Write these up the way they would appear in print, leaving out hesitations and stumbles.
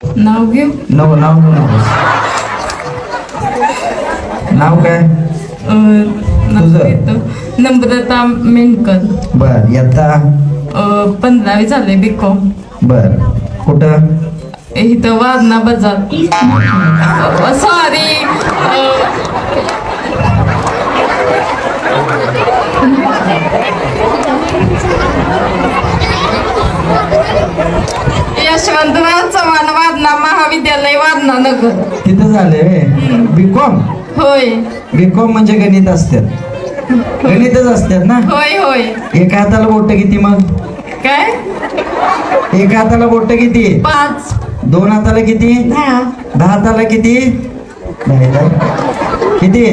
नाव घेऊ. नको नाव घेऊ नकोस. नाव काय तुझं? नम्रता मेनकर. बर यत्ता 15वी झाले बीकॉम. बर कुठं? इथं वारणा बाजार. सॉरी यशवंतराव चव्हाण वारणा महाविद्यालय वारणा नगर. तिथं झाले बीकॉम. होय बीकॉम म्हणजे गणित असतात, गणितच असतात ना. होय होय. एका हाताला बोट किती मग? काय? एका हाताला बोट किती? 5. दोन हाताला किती? 10. 10 हाताला किती? नाही तर किती?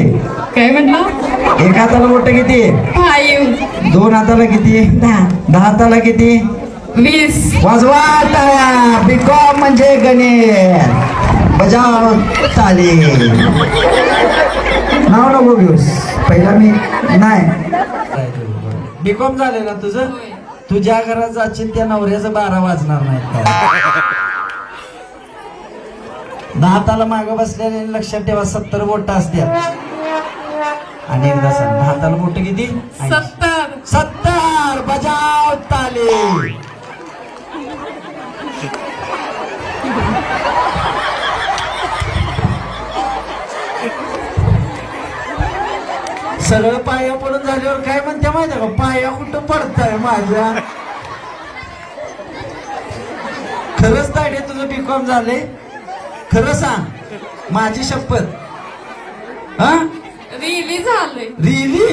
काय म्हटलं? एका हाताला बोट किती? 5. दोन हाताला किती? 10. 10 हाताला किती? 20. वाजवा टाळ्या. बीकॉम म्हणजे गणित. बजाव ताली. नाव नको घेऊस पहिला. मी नाही बीकॉम झाले ना तुझं. तुझ्या घरात जाशील त्या नवऱ्याचं 12 वाजणार नाही का? 10 ताला माग बसलेले लक्षात ठेवा 70 बोट असतात. आणि एकदा सांग 10 ताला बोट किती? 70. 70. बजाव ताली. सगळं पाया पडून झाल्यावर काय म्हणते माहिती का? पाया कुठं पडताय माझ्या? खरंच ताडे तुझं बीकॉम झाले? खरं सांग, माझी शपथ. हा रिली झालंय. रिली?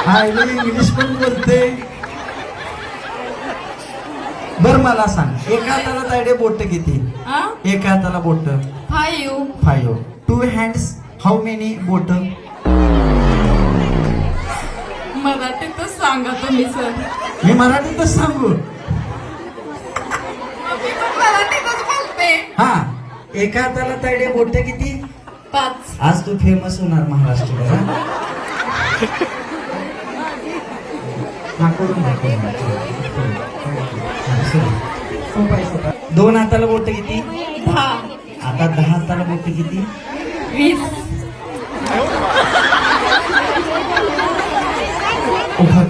हायले इंग्लिश पण बोलते. बर मला सांग, एका हाताला ताडे बोट किती? एका हाताला बोट 5. 5. 2 hands हाऊ मेनी बोट? मराठीतच सांगा तुम्ही सर. मी मराठीतच सांगू. मराठीतच बोलते. हा एका हाताला ताडे बोट किती? 5. आज तू फेमस होणार महाराष्ट्रात. दोन हाताला बोट किती? 10. आता 10 हाताला बोट किती? 20. उभा